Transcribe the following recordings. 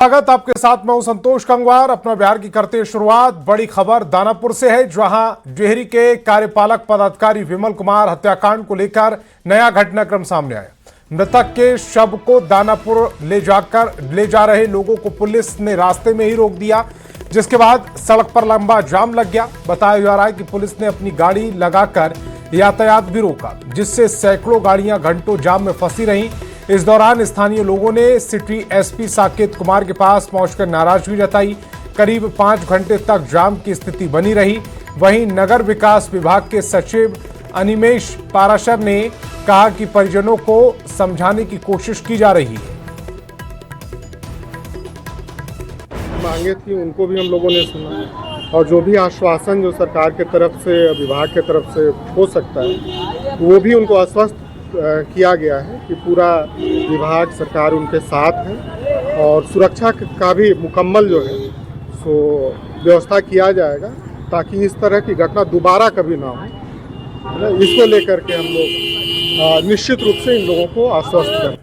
स्वागत आपके साथ मैं हूं संतोष गंगवार। अपना बिहार की करते हैं शुरुआत। बड़ी खबर दानापुर से है, जहां डेहरी के कार्यपालक पदाधिकारी विमल कुमार हत्याकांड को लेकर नया घटनाक्रम सामने आया। मृतक के शव को दानापुर ले जा रहे लोगों को पुलिस ने रास्ते में ही रोक दिया, जिसके बाद सड़क पर लंबा जाम लग गया। बताया जा रहा है कि पुलिस ने अपनी गाड़ी लगाकर यातायात भी रोका, जिससे सैकड़ों गाड़ियां घंटों जाम में फंसी रहीं। इस दौरान स्थानीय लोगों ने सिटी एसपी साकेत कुमार के पास पहुंचकर नाराजगी जताई। करीब 5 घंटे तक जाम की स्थिति बनी रही। वहीं नगर विकास विभाग के सचिव अनिमेश पाराशर ने कहा कि परिजनों को समझाने की कोशिश की जा रही है। मांगे थी उनको भी हम लोगों ने सुना, और जो भी आश्वासन जो सरकार के तरफ से, विभाग के तरफ से हो सकता है, वो भी उनको आश्वस्त किया गया है कि पूरा विभाग सरकार उनके साथ है और सुरक्षा का भी मुकम्मल जो है सो व्यवस्था किया जाएगा, ताकि इस तरह की घटना दोबारा कभी ना हो। इसको लेकर के हम लोग निश्चित रूप से इन लोगों को आश्वस्त करें।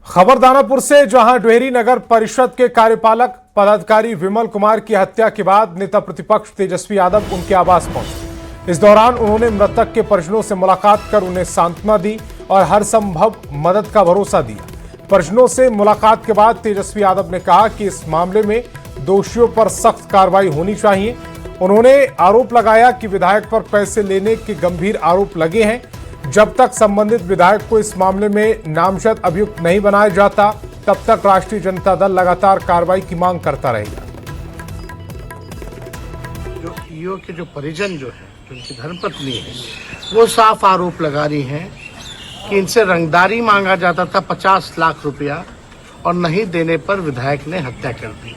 खबर दानापुर से, जहां डेहरी नगर परिषद के कार्यपालक पदाधिकारी विमल कुमार की हत्या के बाद नेता प्रतिपक्ष तेजस्वी यादव उनके आवास पहुंचे। इस दौरान उन्होंने मृतक के परिजनों से मुलाकात कर उन्हें सांत्वना दी और हर संभव मदद का भरोसा दिया। परिजनों से मुलाकात के बाद तेजस्वी यादव ने कहा कि इस मामले में दोषियों पर सख्त कार्रवाई होनी चाहिए। उन्होंने आरोप लगाया कि विधायक पर पैसे लेने के गंभीर आरोप लगे हैं। जब तक संबंधित विधायक को इस मामले में नामजद अभियुक्त नहीं बनाया जाता, तब तक राष्ट्रीय जनता दल लगातार कार्रवाई की मांग करता रहेगा। जो ईओ के जो परिजन जो है, उनकी धर्मपत्नी है, वो साफ आरोप लगा रही हैं कि इनसे रंगदारी मांगा जाता था 50 लाख रुपया, और नहीं देने पर विधायक ने हत्या कर दी।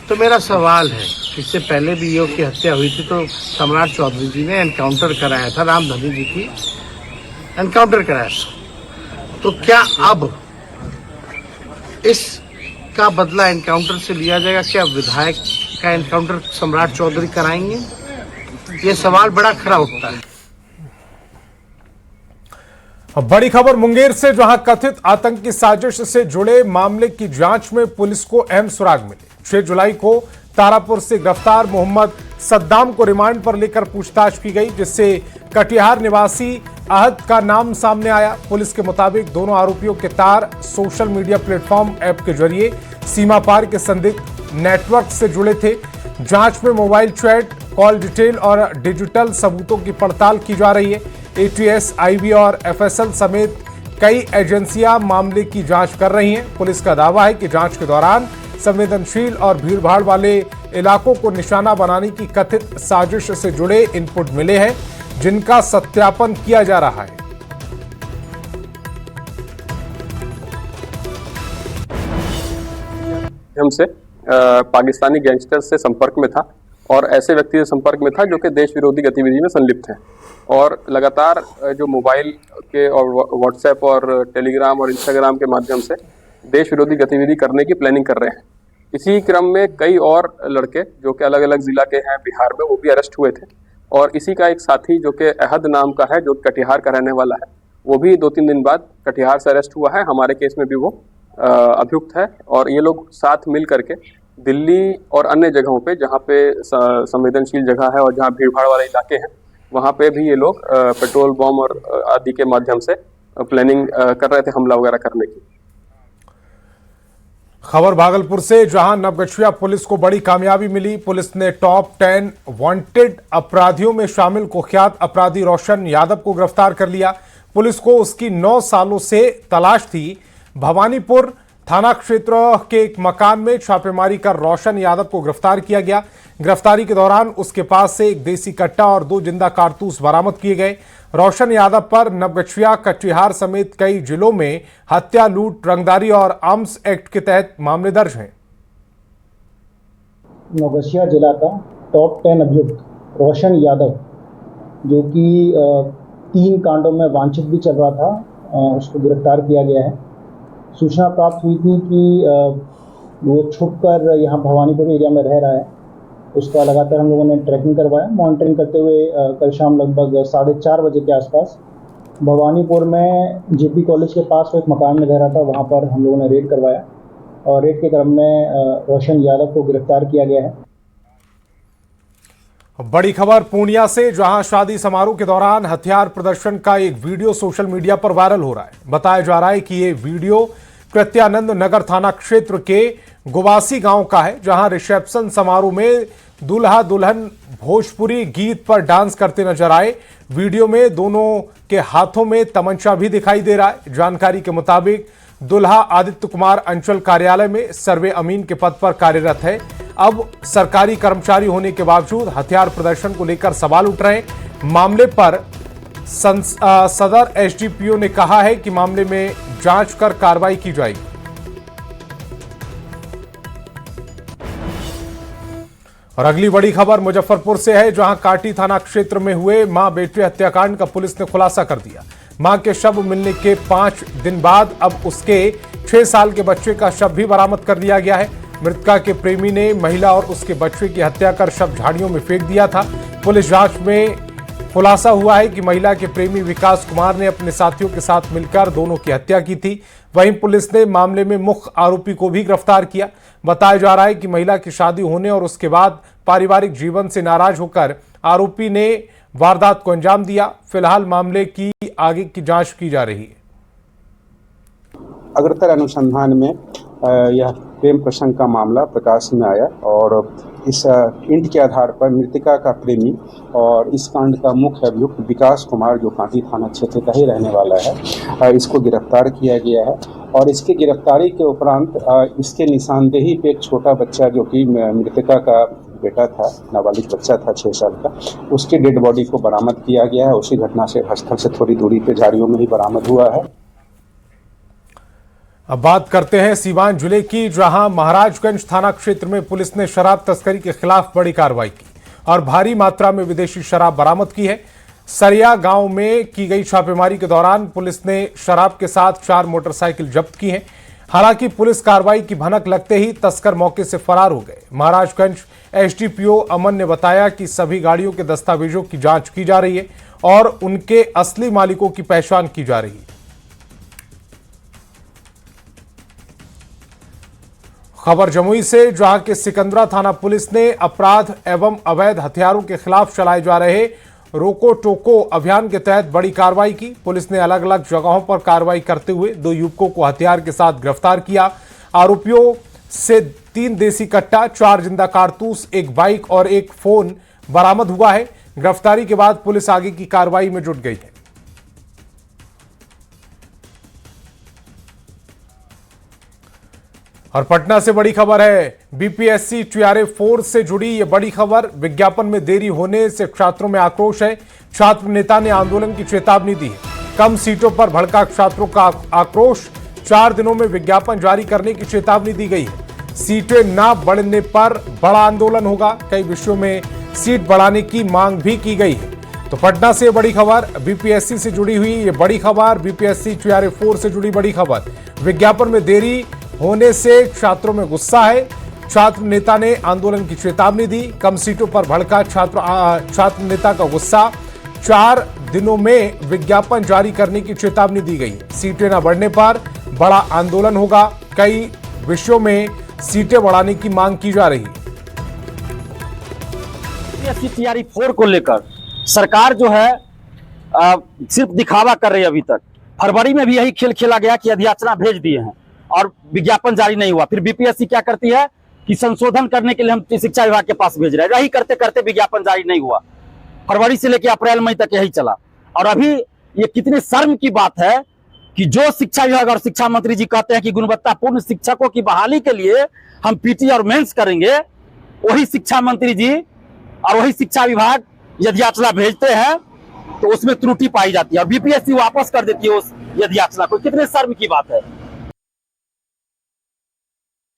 तो मेरा सवाल है, इससे पहले भी ईओ की हत्या हुई थी तो सम्राट चौधरी जी ने एनकाउंटर कराया था, रामधनी जी की एनकाउंटर कराया था। तो क्या अब इसका बदला एनकाउंटर से लिया जाएगा? क्या विधायक का एनकाउंटर सम्राट चौधरी कराएंगे? ये सवाल बड़ा खड़ा उठता है। बड़ी खबर मुंगेर से, जहां कथित आतंकी साजिश से जुड़े मामले की जांच में पुलिस को अहम सुराग मिले। 6 जुलाई को तारापुर से गिरफ्तार मोहम्मद सद्दाम को रिमांड पर लेकर पूछताछ की गई, जिससे कटिहार निवासी अहद का नाम सामने आया। पुलिस के मुताबिक दोनों आरोपियों के तार सोशल मीडिया प्लेटफॉर्म ऐप के जरिए सीमा पार के संदिग्ध नेटवर्क से जुड़े थे। जांच में मोबाइल चैट, कॉल डिटेल और डिजिटल सबूतों की पड़ताल की जा रही है। एटीएस, आईबी और एफएसएल समेत कई एजेंसियां मामले की जांच कर रही हैं। पुलिस का दावा है कि जांच के दौरान संवेदनशील और भीड़भाड़ वाले इलाकों को निशाना बनाने की कथित साजिश से जुड़े इनपुट मिले हैं, जिनका सत्यापन किया जा रहा है। हमसे पाकिस्तानी गैंगस्टर से संपर्क में था और ऐसे व्यक्ति से संपर्क में था जो कि देश विरोधी गतिविधि में संलिप्त हैं, और लगातार जो मोबाइल के और व्हाट्सएप और टेलीग्राम और इंस्टाग्राम के माध्यम से देश विरोधी गतिविधि करने की प्लानिंग कर रहे हैं। इसी क्रम में कई और लड़के जो कि अलग अलग जिला के हैं बिहार में, वो भी अरेस्ट हुए थे। और इसी का एक साथी जो कि अहद नाम का है, जो कटिहार का रहने वाला है, वो भी 2-3 दिन बाद कटिहार से अरेस्ट हुआ है। हमारे केस में भी वो अभियुक्त है। और ये लोग साथ मिल करके दिल्ली और अन्य जगहों पे, जहाँ पे संवेदनशील जगह है और जहाँ भीड़भाड़ वाले इलाके हैं, वहाँ पे भी ये लोग पेट्रोल बम और आदि के माध्यम से प्लानिंग कर रहे थे हमला वगैरह करने की। खबर भागलपुर से, जहां नवगछिया पुलिस को बड़ी कामयाबी मिली। पुलिस ने टॉप 10 वांटेड अपराधियों में शामिल कुख्यात अपराधी रोशन यादव को गिरफ्तार कर लिया। पुलिस को उसकी 9 सालों से तलाश थी। भवानीपुर थाना क्षेत्र के एक मकान में छापेमारी कर रोशन यादव को गिरफ्तार किया गया। गिरफ्तारी के दौरान उसके पास से एक देसी कट्टा और 2 जिंदा कारतूस बरामद किए गए। रोशन यादव पर नवगछिया, कटिहार समेत कई जिलों में हत्या, लूट, रंगदारी और आर्म्स एक्ट के तहत मामले दर्ज हैं। नवगछिया जिला का टॉप 10 अभियुक्त रोशन यादव, जो कि 3 कांडों में वांछित भी चल रहा था, उसको गिरफ्तार किया गया है। सूचना प्राप्त हुई थी कि वो छुपकर यहाँ भवानीपुर एरिया में रह रहा है। उसका लगातार हम लोगों ने ट्रैकिंग करवाया। मॉनिटरिंग करते हुए कल शाम लगभग 4:30 बजे के आसपास भवानीपुर में जेपी कॉलेज के पास वो एक मकान में रह रहा था, वहाँ पर हम लोगों ने रेड करवाया। और रेड के क्रम में रोशन यादव को गिरफ्तार किया गया है। बड़ी खबर पूर्णिया से, जहां शादी समारोह के दौरान हथियार प्रदर्शन का एक वीडियो सोशल मीडिया पर वायरल हो रहा है। बताया जा रहा है कि ये वीडियो कृत्यानंद नगर थाना क्षेत्र के गुवासी गांव का है, जहां रिसेप्शन समारोह में दूल्हा दुल्हन भोजपुरी गीत पर डांस करते नजर आए। वीडियो में दोनों के हाथों में तमंचा भी दिखाई दे रहा है। जानकारी के मुताबिक दुल्हा आदित्य कुमार अंचल कार्यालय में सर्वे अमीन के पद पर कार्यरत है। अब सरकारी कर्मचारी होने के बावजूद हथियार प्रदर्शन को लेकर सवाल उठ रहे हैं। मामले पर सदर एसडीपीओ ने कहा है कि मामले में जांच कर कार्रवाई की जाएगी। और अगली बड़ी खबर मुजफ्फरपुर से है, जहां काटी थाना क्षेत्र में हुए मां बेटे हत्याकांड का पुलिस ने खुलासा कर दिया। मां के शव मिलने के 5 दिन बाद अब उसके 6 साल के बच्चे का शव भी बरामद कर लिया गया है। मृतका के प्रेमी ने महिला और उसके बच्चे की हत्या कर शव झाड़ियों में फेंक दिया था। पुलिस जांच में खुलासा हुआ है कि महिला के प्रेमी विकास कुमार ने अपने साथियों के साथ मिलकर दोनों की हत्या की थी। वहीं पुलिस ने मामले में मुख्य आरोपी को भी गिरफ्तार किया। बताया जा रहा है कि महिला की शादी होने और उसके बाद पारिवारिक जीवन से नाराज होकर आरोपी ने वारदात को अंजाम दिया। फिलहाल मामले की आगे की जांच की जा रही है। अग्रतर अनुसंधान में यह प्रेम प्रसंग का मामला प्रकाश में आया और इस इंट के आधार पर मृतका का प्रेमी और इस कांड का मुख्य अभियुक्त विकास कुमार, जो कांटी थाना क्षेत्र का ही रहने वाला है, इसको गिरफ्तार किया गया है। और इसकी गिरफ्तारी के उपरांत इसके निशानदेही पे एक छोटा बच्चा, जो कि मृतका का बेटा था, नाबालिग बच्चा था 6 साल का, उसकी डेड बॉडी को बरामद किया गया है। उसी घटना से स्थल से थोड़ी दूरी पे झाड़ियों में ही बरामद हुआ है। अब बात करते हैं सीवान जिले की, जहां महाराजगंज थाना क्षेत्र में पुलिस ने शराब तस्करी के खिलाफ बड़ी कार्रवाई की और भारी मात्रा में विदेशी शराब बरामद की है। सरिया गांव में की गई छापेमारी के दौरान पुलिस ने शराब के साथ 4 मोटरसाइकिल जब्त की हैं। हालांकि पुलिस कार्रवाई की भनक लगते ही तस्कर मौके से फरार हो गए। महाराजगंज एसडीपीओ अमन ने बताया कि सभी गाड़ियों के दस्तावेजों की जांच की जा रही है और उनके असली मालिकों की पहचान की जा रही है। खबर जमुई से, जहां के सिकंदरा थाना पुलिस ने अपराध एवं अवैध हथियारों के खिलाफ चलाए जा रहे रोको टोको अभियान के तहत बड़ी कार्रवाई की। पुलिस ने अलग अलग जगहों पर कार्रवाई करते हुए 2 युवकों को हथियार के साथ गिरफ्तार किया। आरोपियों से 3 देसी कट्टा, 4 जिंदा कारतूस, 1 बाइक और 1 फोन बरामद हुआ है। गिरफ्तारी के बाद पुलिस आगे की कार्रवाई में जुट गई है। और पटना से बड़ी खबर है, बीपीएससी टीआरए 4 से जुड़ी यह बड़ी खबर। विज्ञापन में देरी होने से छात्रों में आक्रोश है। छात्र नेता ने आंदोलन की चेतावनी दी है। कम सीटों पर भड़का छात्रों का आक्रोश। 4 दिनों में विज्ञापन जारी करने की चेतावनी दी गई है। सीटें न बढ़ने पर बड़ा आंदोलन होगा। कई विषयों में सीट बढ़ाने की मांग भी की गई है। तो पटना से बड़ी खबर, बीपीएससी से जुड़ी हुई ये बड़ी खबर, बीपीएससी टीआरए 4 से जुड़ी बड़ी खबर। विज्ञापन में देरी होने से छात्रों में गुस्सा है। छात्र नेता ने आंदोलन की चेतावनी दी। कम सीटों पर भड़का छात्र नेता का गुस्सा। 4 दिनों में विज्ञापन जारी करने की चेतावनी दी गई। सीटें न बढ़ने पर बड़ा आंदोलन होगा। कई विषयों में सीटें बढ़ाने की मांग की जा रही है। टीआरए 4 को लेकर सरकार जो है सिर्फ दिखावा कर रही है। अभी तक फरवरी में भी यही खेल खेला गया कि अधियाचना भेज दिए हैं और विज्ञापन जारी नहीं हुआ। फिर बीपीएससी क्या करती है कि संशोधन करने के लिए हम शिक्षा विभाग के पास भेज रहे हैं। यही करते करते विज्ञापन जारी नहीं हुआ। फरवरी से लेकर अप्रैल मई तक यही चला। और अभी ये कितने शर्म की बात है कि जो शिक्षा विभाग और शिक्षा मंत्री जी कहते हैं कि गुणवत्तापूर्ण शिक्षकों की बहाली के लिए हम पीटी और मेंस करेंगे, वही शिक्षा मंत्री जी और वही शिक्षा विभाग यदि याचना भेजते हैं तो उसमें त्रुटि पाई जाती है और बीपीएससी वापस कर देती है उस यदि याचना को। कितने शर्म की बात है।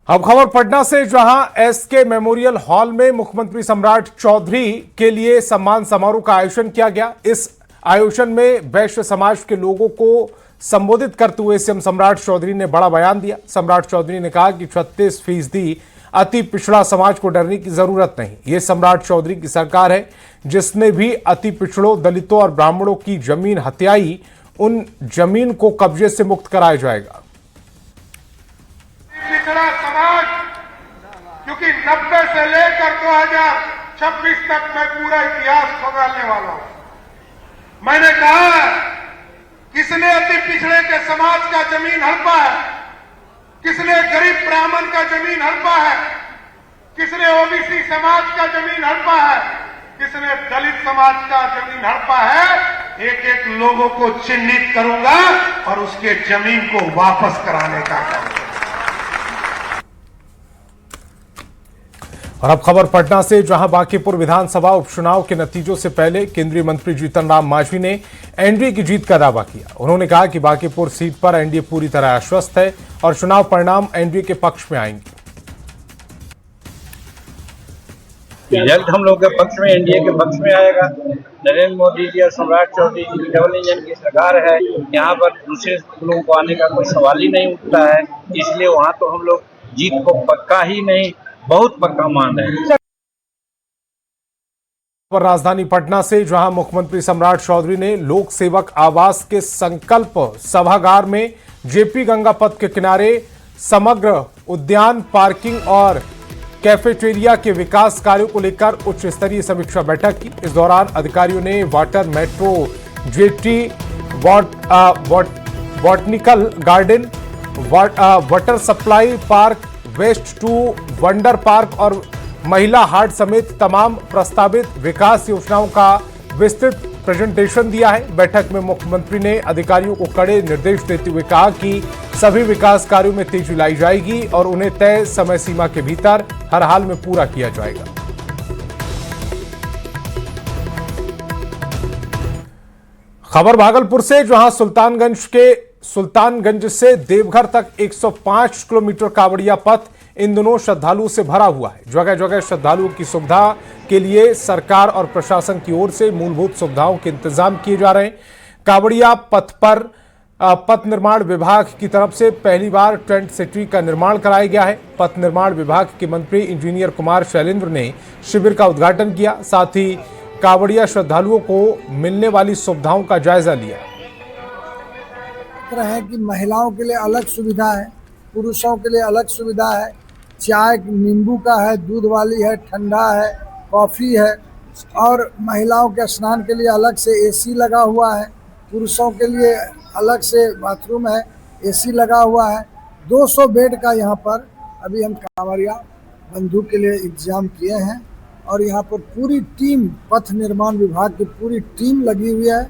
अब खबर पटना से, जहां एसके मेमोरियल हॉल में मुख्यमंत्री सम्राट चौधरी के लिए सम्मान समारोह का आयोजन किया गया। इस आयोजन में वैश्य समाज के लोगों को संबोधित करते हुए सीएम सम्राट चौधरी ने बड़ा बयान दिया। सम्राट चौधरी ने कहा कि 36% अति पिछड़ा समाज को डरने की जरूरत नहीं। ये सम्राट चौधरी की सरकार है जिसने भी अति पिछड़ों, दलितों और ब्राह्मणों की जमीन हत्याई, उन जमीन को कब्जे से मुक्त कराया जाएगा। पिछड़ा समाज, क्योंकि 90 से लेकर 2026 तक मैं पूरा इतिहास संभालने वाला हूं। मैंने कहा किसने अति पिछड़े के समाज का जमीन हड़पा है, किसने गरीब ब्राह्मण का जमीन हड़पा है, किसने ओबीसी समाज का जमीन हड़पा है, किसने दलित समाज का जमीन हड़पा है। एक एक लोगों को चिन्हित करूंगा और उसके जमीन को वापस कराने का काम। और अब खबर पटना से, जहां बांकीपुर विधानसभा उपचुनाव के नतीजों से पहले केंद्रीय मंत्री जीतन राम मांझी ने एनडीए की जीत का दावा किया। उन्होंने कहा कि बांकीपुर सीट पर एनडीए पूरी तरह आश्वस्त है और चुनाव परिणाम एनडीए के पक्ष में आएंगे। रिजल्ट हम लोग के पक्ष में, एनडीए के पक्ष में आएगा। नरेंद्र मोदी जी और सम्राट चौधरी जी की डबल इंजन की सरकार है। यहाँ पर दूसरे लोगों को आने का कोई सवाल ही नहीं उठता है, इसलिए वहाँ तो हम लोग जीत को पक्का ही नहीं, बहुत पक्का मान रहे हैं। राजधानी पटना से, जहां मुख्यमंत्री सम्राट चौधरी ने लोक सेवक आवास के संकल्प सभागार में जेपी गंगा पथ के किनारे समग्र उद्यान, पार्किंग और कैफेटेरिया के विकास कार्यों को लेकर उच्च स्तरीय समीक्षा बैठक की। इस दौरान अधिकारियों ने water metro, jetty, botanical garden, water supply park, waste to wonder park और महिला हाट समेत तमाम प्रस्तावित विकास योजनाओं का विस्तृत प्रेजेंटेशन दिया है। बैठक में मुख्यमंत्री ने अधिकारियों को कड़े निर्देश देते हुए कहा कि सभी विकास कार्यों में तेजी लाई जाएगी और उन्हें तय समय सीमा के भीतर हर हाल में पूरा किया जाएगा। खबर भागलपुर से, जहां सुल्तानगंज से देवघर तक 105 किलोमीटर कांवड़िया पथ इन दिनों श्रद्धालुओं से भरा हुआ है। जगह जगह श्रद्धालुओं की सुविधा के लिए सरकार और प्रशासन की ओर से मूलभूत सुविधाओं के इंतजाम किए जा रहे हैं। कांवड़िया पथ पर पथ निर्माण विभाग की तरफ से पहली बार टेंट सिटी का निर्माण कराया गया है। पथ निर्माण विभाग के मंत्री इंजीनियर कुमार शैलेंद्र ने शिविर का उद्घाटन किया। साथ ही कांवड़िया श्रद्धालुओं को मिलने वाली सुविधाओं का जायजा लिया। है कि महिलाओं के लिए अलग सुविधा है, पुरुषों के लिए अलग सुविधा है। चाय नींबू का है, दूध वाली है, ठंडा है, कॉफ़ी है और महिलाओं के स्नान के लिए अलग से एसी लगा हुआ है। पुरुषों के लिए अलग से बाथरूम है, एसी लगा हुआ है। 200 बेड का यहाँ पर अभी हम कांवड़िया बंधु के लिए इंतजाम किए हैं और यहाँ पर पूरी टीम, पथ निर्माण विभाग की पूरी टीम लगी हुई है।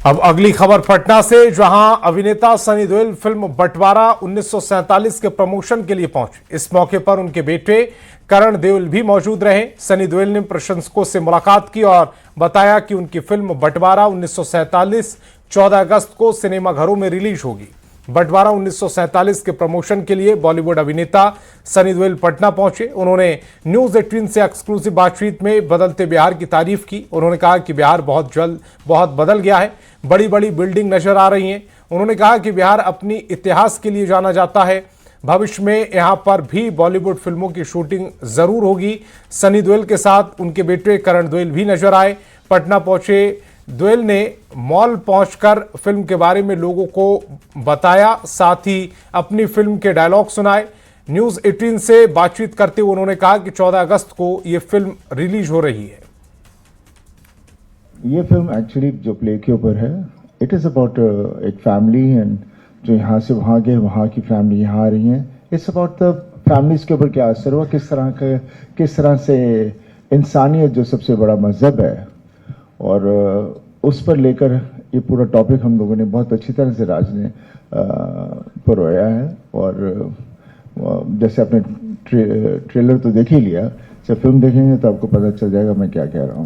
अब अगली खबर पटना से, जहां अभिनेता सनी देओल फिल्म बंटवारा 1947 के प्रमोशन के लिए पहुंचे। इस मौके पर उनके बेटे करण देओल भी मौजूद रहे। सनी देओल ने प्रशंसकों से मुलाकात की और बताया कि उनकी फिल्म बंटवारा 1947 14 अगस्त को सिनेमाघरों में रिलीज होगी। बंटवारा 1947 के प्रमोशन के लिए बॉलीवुड अभिनेता सनी देओल पटना पहुंचे। उन्होंने न्यूज 18 से एक्सक्लूसिव बातचीत में बदलते बिहार की तारीफ की। उन्होंने कहा कि बिहार बहुत बदल गया है, बड़ी बड़ी बिल्डिंग नजर आ रही हैं। उन्होंने कहा कि बिहार अपनी इतिहास के लिए जाना जाता है। भविष्य में यहां पर भी बॉलीवुड फिल्मों की शूटिंग जरूर होगी। सनी देओल के साथ उनके बेटे करण देओल भी नजर आए। पटना पहुंचे देओल ने मॉल पहुंचकर फिल्म के बारे में लोगों को बताया, साथ ही अपनी फिल्म के डायलॉग सुनाए। न्यूज 18 से बातचीत करते हुए उन्होंने कहा कि 14 अगस्त को यह फिल्म रिलीज हो रही है। ये फिल्म एक्चुअली जो प्ले के ऊपर है, इट इज़ अबाउट एक फैमिली एंड जो यहाँ से वहाँ गए, वहाँ की फैमिली यहाँ आ रही है। इट्स अबाउट द फैमिलीज के ऊपर क्या असर हुआ, किस तरह से इंसानियत जो सबसे बड़ा मजहब है और उस पर लेकर ये पूरा टॉपिक हम लोगों ने बहुत अच्छी तरह से राज ने परोया है। और जैसे आपने ट्रेलर तो देख ही लिया, जब फिल्म देखेंगे तो आपको पता चल जाएगा मैं क्या कह रहा हूँ।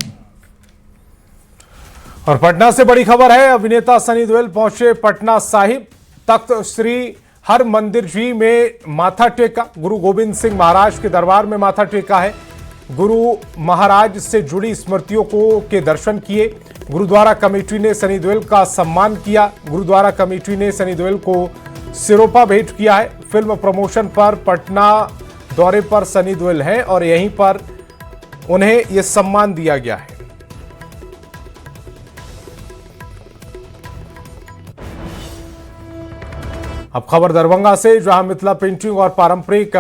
और पटना से बड़ी खबर है, अभिनेता सनी देओल पहुंचे पटना साहिब। तख्त श्री हर मंदिर जी में माथा टेका। गुरु गोविंद सिंह महाराज के दरबार में माथा टेका है। गुरु महाराज से जुड़ी स्मृतियों के दर्शन किए। गुरुद्वारा कमेटी ने सनी देओल का सम्मान किया। गुरुद्वारा कमेटी ने सनी देओल को सिरोपा भेंट किया है। फिल्म प्रमोशन पर पटना दौरे पर सनी देओल हैं और यहीं पर उन्हें यह सम्मान दिया गया है। अब खबर दरभंगा से, जहां मिथिला पेंटिंग और पारंपरिक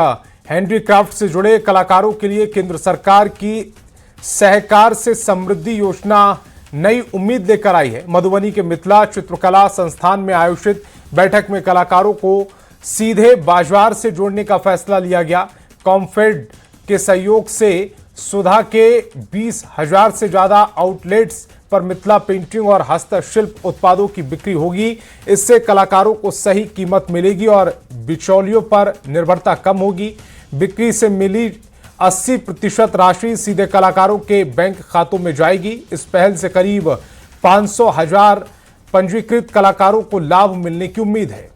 हैंडीक्राफ्ट से जुड़े कलाकारों के लिए केंद्र सरकार की सहकार से समृद्धि योजना नई उम्मीद लेकर आई है। मधुबनी के मिथिला चित्रकला संस्थान में आयोजित बैठक में कलाकारों को सीधे बाजार से जोड़ने का फैसला लिया गया। कॉमफेड के सहयोग से सुधा के 20,000 से ज्यादा आउटलेट्स पर मिथिला पेंटिंग और हस्तशिल्प उत्पादों की बिक्री होगी। इससे कलाकारों को सही कीमत मिलेगी और बिचौलियों पर निर्भरता कम होगी। बिक्री से मिली 80% राशि सीधे कलाकारों के बैंक खातों में जाएगी। इस पहल से करीब 500,000 पंजीकृत कलाकारों को लाभ मिलने की उम्मीद है।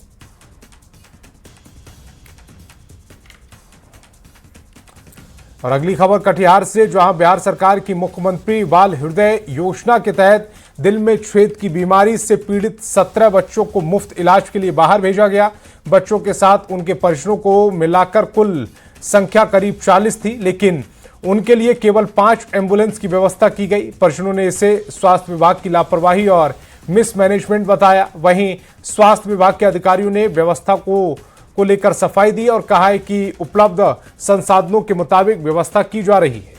और अगली खबर कटिहार से, जहां बिहार सरकार की मुख्यमंत्री बाल हृदय योजना के तहत दिल में छेद की बीमारी से पीड़ित 17 बच्चों को मुफ्त इलाज के लिए बाहर भेजा गया। बच्चों के साथ उनके परिजनों को मिलाकर कुल संख्या करीब 40 थी, लेकिन उनके लिए केवल 5 एम्बुलेंस की व्यवस्था की गई। परिजनों ने इसे स्वास्थ्य विभाग की लापरवाही और मिसमैनेजमेंट बताया। वहीं स्वास्थ्य विभाग के अधिकारियों ने व्यवस्था को लेकर सफाई दी और कहा है कि उपलब्ध संसाधनों के मुताबिक व्यवस्था की जा रही है।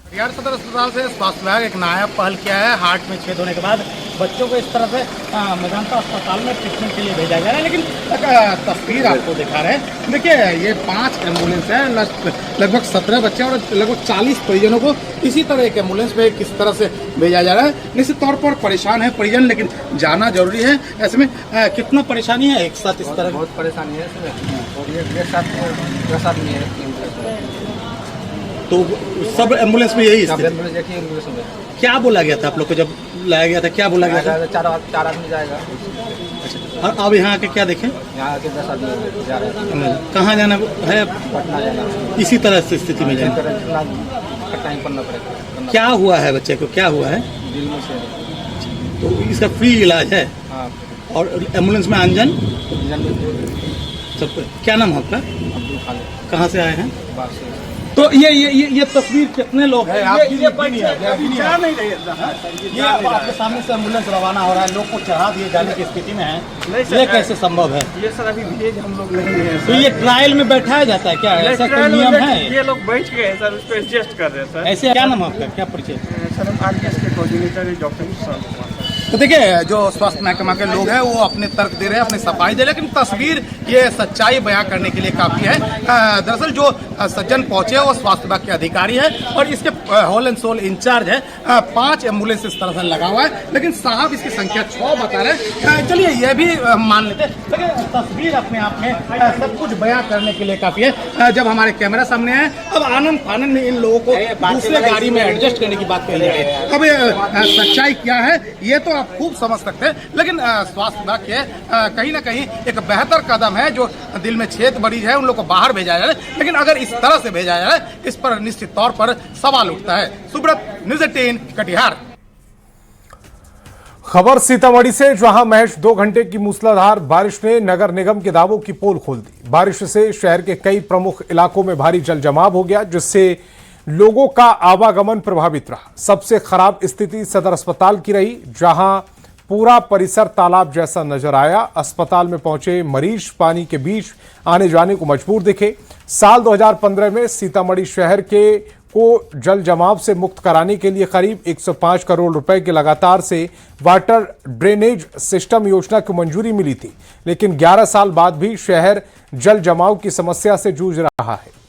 कटिहार सदर अस्पताल से स्वास्थ्य विभाग एक नायाब पहल किया है। हार्ट में छेद होने के बाद बच्चों को इस तरह से मेदांता अस्पताल में ट्रीटमेंट के लिए भेजा जा रहा है। लेकिन तस्वीर आपको दिखा रहे हैं, देखिए ये 5 एम्बुलेंस है, लगभग 17 बच्चे और लगभग 40 परिजनों को इसी तरह एक एम्बुलेंस में किस तरह से भेजा जा रहा है। निश्चित तौर पर परेशान है परिजन, लेकिन जाना जरूरी है। ऐसे में कितना परेशानी है एक साथ इस तरह? बहुत परेशानी है इसमें, और ये साथ नहीं है। तो सब एम्बुलेंस में यही एम्बुलेंस में क्या बोला गया था आप लोग को जब लाया गया था? क्या बोला गया था? 4 आदमी जाएगा। अच्छा, और अब यहाँ के क्या देखें? यहाँ के 10 आदमी जा रहे हैं। कहाँ जाना है? पटना जाना। इसी तरह से स्थिति में जाना टाइम पढ़ना पड़ेगा। क्या हुआ है बच्चे को? क्या हुआ है? दिल में से। तो इसका फ्री इलाज है? हाँ। और एम्बुलेंस में अंजन सब? क्या नाम है आपका? अब्दुल खालिद। कहाँ से आए हैं? बाहर से। तो ये तस्वीर कितने लोग हैं? ये आपके सामने से एम्बुलेंस रवाना हो रहा है, लोग को चढ़ा दिए जाने की स्थिति में है। ये कैसे संभव है? ये सर अभी भेज हम लोग नहीं है। तो ये ट्रायल में बैठाया जाता है क्या? ऐसा कोई नियम है? ये लोग बैठ गए सर, उस पर एडजस्ट कर रहे हैं सर। ऐसे क्या नाम आपका? क्या परिचय? सर हम आरपीएस के कोऑर्डिनेटर डॉक्टर। तो देखिए, जो स्वास्थ्य महकमा के लोग हैं वो अपने तर्क दे रहे हैं, अपनी सफाई दे रहे हैं, लेकिन तस्वीर ये सच्चाई बयां करने के लिए काफी है। दरअसल जो सज्जन पहुंचे वो स्वास्थ्य विभाग के अधिकारी है और इसके होल एंड सोल इंचार्ज है। 5 एम्बुलेंस इस तरह से लगा हुआ है, लेकिन साहब इसकी संख्या 6 बता रहे हैं। चलिए ये भी मान लेते हैं, लेकिन तस्वीर अपने आप में सब कुछ बयां करने के लिए काफी है। जब हमारे कैमरा सामने है, अब आनंद फानंद में इन लोगों को दूसरे गाड़ी में एडजस्ट करने की बात कही जा रही है। अब सच्चाई क्या है ये तो आप खूब समझ सकते हैं, लेकिन स्वास्थ्य विभाग के कहीं ना कहीं एक बेहतर कदम है। जो दिल में छेद मरीज है उन लोग को बाहर भेजा जा रहा है, लेकिन अगर इस तरह से भेजा जा रहा है, इस पर निश्चित तौर पर सवाल उठता है। सुब्रत, न्यूज़ 18 कटिहार। खबर सीतामढ़ी से, जहां महज 2 घंटे की मूसलाधार बारिश ने नगर निगम के दावों की पोल खोल दी। बारिश से शहर के कई प्रमुख इलाकों में भारी जल जमाव हो गया, जिससे लोगों का आवागमन प्रभावित रहा। सबसे खराब स्थिति सदर अस्पताल की रही, जहां पूरा परिसर तालाब जैसा नजर आया। अस्पताल में पहुंचे मरीज पानी के बीच आने जाने को मजबूर दिखे। साल 2015 में सीतामढ़ी शहर को जल जमाव से मुक्त कराने के लिए करीब 105 करोड़ रुपए के लगातार से वाटर ड्रेनेज सिस्टम योजना को मंजूरी मिली थी, लेकिन 11 साल बाद भी शहर जल जमाव की समस्या से जूझ रहा है।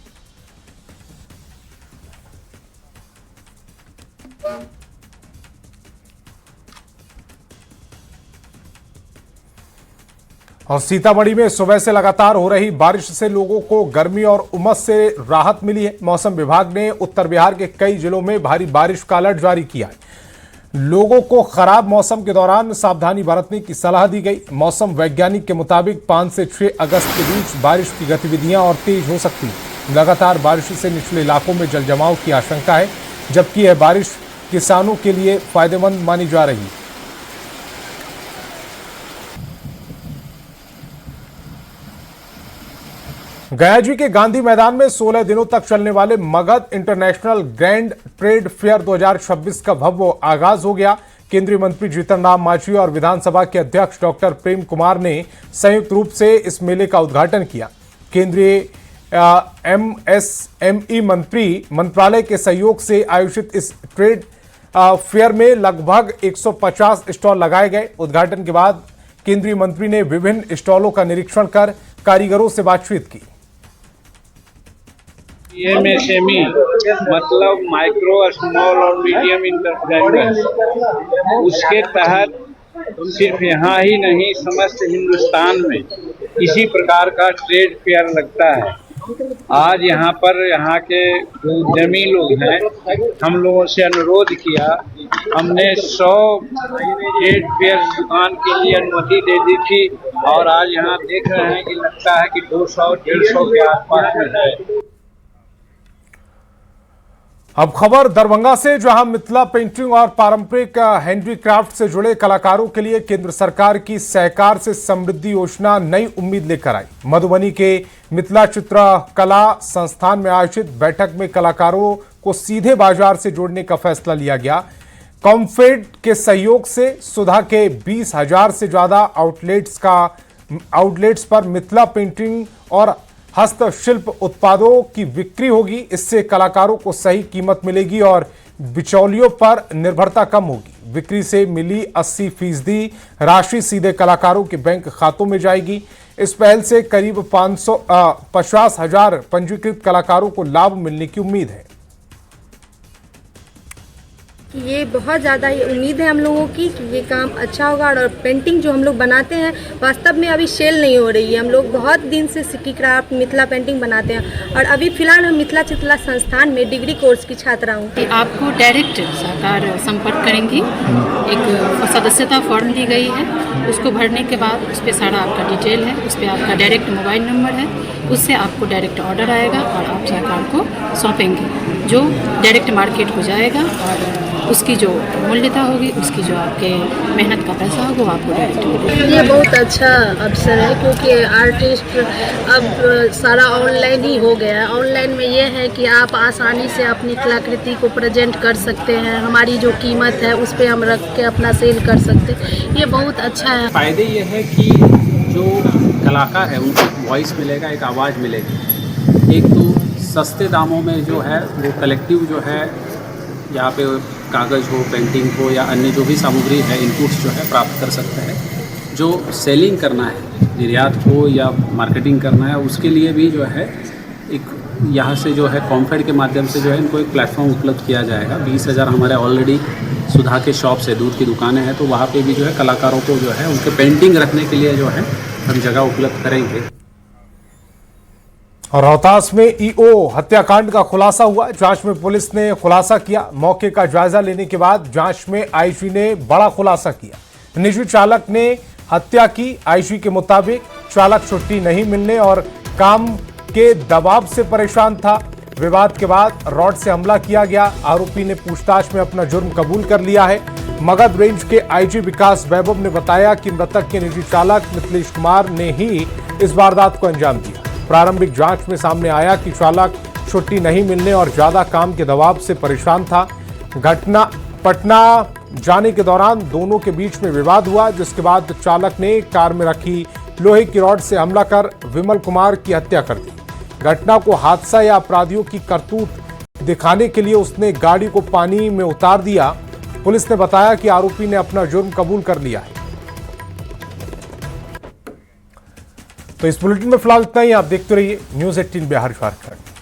और सीतामढ़ी में सुबह से लगातार हो रही बारिश से लोगों को गर्मी और उमस से राहत मिली है। मौसम विभाग ने उत्तर बिहार के कई जिलों में भारी बारिश का अलर्ट जारी किया है। लोगों को खराब मौसम के दौरान सावधानी बरतने की सलाह दी गई। मौसम वैज्ञानिक के मुताबिक 5 से 6 अगस्त के बीच बारिश की गतिविधियां और तेज हो सकती हैं। लगातार बारिश से निचले इलाकों में जल जमाव की आशंका है, जबकि यह बारिश किसानों के लिए फायदेमंद मानी जा रही है। गया जी के गांधी मैदान में 16 दिनों तक चलने वाले Magadh international grand trade fair 2026 का भव्य आगाज हो गया। केंद्रीय मंत्री जीतन राम मांझी और विधानसभा के अध्यक्ष डॉक्टर प्रेम कुमार ने संयुक्त रूप से इस मेले का उद्घाटन किया। केंद्रीय MSME मंत्रालय के सहयोग से आयोजित इस ट्रेड फेयर में लगभग 150 स्टॉल लगाए गए। उद्घाटन के बाद केंद्रीय मंत्री ने विभिन्न स्टॉलों का निरीक्षण कर कारीगरों से बातचीत की। MSME मतलब माइक्रो स्मॉल और मीडियम इंटरप्राइजेस, उसके तहत सिर्फ यहाँ ही नहीं समस्त हिंदुस्तान में इसी प्रकार का ट्रेड फेयर लगता है। आज यहाँ पर यहाँ के जो उद्यमी लोग हैं, हम लोगों से अनुरोध किया, हमने 100 ट्रेड फेयर दुकान के लिए अनुमति दे दी थी और आज यहाँ देख रहे हैं कि लगता है कि 200-150 के आसपास में है। अब खबर दरभंगा से, जहां मिथिला पेंटिंग और पारंपरिक हैंडीक्राफ्ट से जुड़े कलाकारों के लिए केंद्र सरकार की सहकार से समृद्धि योजना नई उम्मीद लेकर आई। मधुबनी के मिथिला चित्रकला संस्थान में आयोजित बैठक में कलाकारों को सीधे बाजार से जोड़ने का फैसला लिया गया। कॉम्फेड के सहयोग से सुधा के 20,000 से ज्यादा आउटलेट्स पर मिथिला पेंटिंग और हस्तशिल्प उत्पादों की बिक्री होगी। इससे कलाकारों को सही कीमत मिलेगी और बिचौलियों पर निर्भरता कम होगी। बिक्री से मिली 80% राशि सीधे कलाकारों के बैंक खातों में जाएगी। इस पहल से करीब 50,000 पंजीकृत कलाकारों को लाभ मिलने की उम्मीद है। ये बहुत ज़्यादा ही उम्मीद है हम लोगों की कि ये काम अच्छा होगा। और पेंटिंग जो हम लोग बनाते हैं वास्तव में अभी सेल नहीं हो रही है। हम लोग बहुत दिन से सिटी क्राफ्ट मिथिला पेंटिंग बनाते हैं और अभी फिलहाल हम मिथिला चित्रकला संस्थान में डिग्री कोर्स की छात्रा हूँ। आपको डायरेक्ट सरकार संपर्क करेंगी। एक सदस्यता फॉर्म दी गई है, उसको भरने के बाद उस पर सारा आपका डिटेल है, उस पर आपका डायरेक्ट मोबाइल नंबर है, उससे आपको डायरेक्ट ऑर्डर आएगा और आप सरकार को सौंपेंगे, जो डायरेक्ट मार्केट को जाएगा और उसकी जो मूल्यता होगी, उसकी जो आपके मेहनत का पैसा होगा वो आपको डायरेक्ट मिलेगा। ये बहुत अच्छा अवसर है क्योंकि आर्टिस्ट अब सारा ऑनलाइन ही हो गया है। ऑनलाइन में ये है कि आप आसानी से अपनी कलाकृति को प्रेजेंट कर सकते हैं। हमारी जो कीमत है उस पर हम रख के अपना सेल कर सकते हैं। ये बहुत अच्छा है। फ़ायदे ये है कि जो कलाकार है उनको वॉइस मिलेगा, एक आवाज़ मिलेगी। एक तो सस्ते दामों में जो है वो कलेक्टिव जो है यहाँ पे कागज़ हो, पेंटिंग हो या अन्य जो भी सामग्री है, इनपुट्स जो है प्राप्त कर सकते हैं। जो सेलिंग करना है, निर्यात हो या मार्केटिंग करना है, उसके लिए भी जो है एक यहाँ से जो है कॉम्फेड के माध्यम से जो है इनको एक प्लेटफॉर्म उपलब्ध किया जाएगा। 20,000 हमारे ऑलरेडी सुधा के शॉप्स है, दूध की दुकानें हैं, तो वहाँ पे भी जो है कलाकारों को जो है उनके पेंटिंग रखने के लिए जो है हम जगह उपलब्ध करेंगे। और रोहतास में ईओ हत्याकांड का खुलासा हुआ। जांच में पुलिस ने खुलासा किया। मौके का जायजा लेने के बाद जांच में आईजी ने बड़ा खुलासा किया। निजी चालक ने हत्या की। आईजी के मुताबिक चालक छुट्टी नहीं मिलने और काम के दबाव से परेशान था। विवाद के बाद रॉड से हमला किया गया। आरोपी ने पूछताछ में अपना जुर्म कबूल कर लिया है। मगध रेंज के आईजी विकास वैभव ने बताया कि मृतक के निजी चालक मिथिलेश कुमार ने ही इस वारदात को अंजाम दिया। प्रारंभिक जांच में सामने आया कि चालक छुट्टी नहीं मिलने और ज्यादा काम के दबाव से परेशान था। घटना पटना जाने के दौरान दोनों के बीच में विवाद हुआ, जिसके बाद चालक ने कार में रखी लोहे की रॉड से हमला कर विमल कुमार की हत्या कर दी। घटना को हादसा या अपराधियों की करतूत दिखाने के लिए उसने गाड़ी को पानी में उतार दिया। पुलिस ने बताया कि आरोपी ने अपना जुर्म कबूल कर लिया है। तो इस बुलेटिन में फिलहाल इतना ही। आप देखते रहिए न्यूज़ 18 बिहार झारखंड।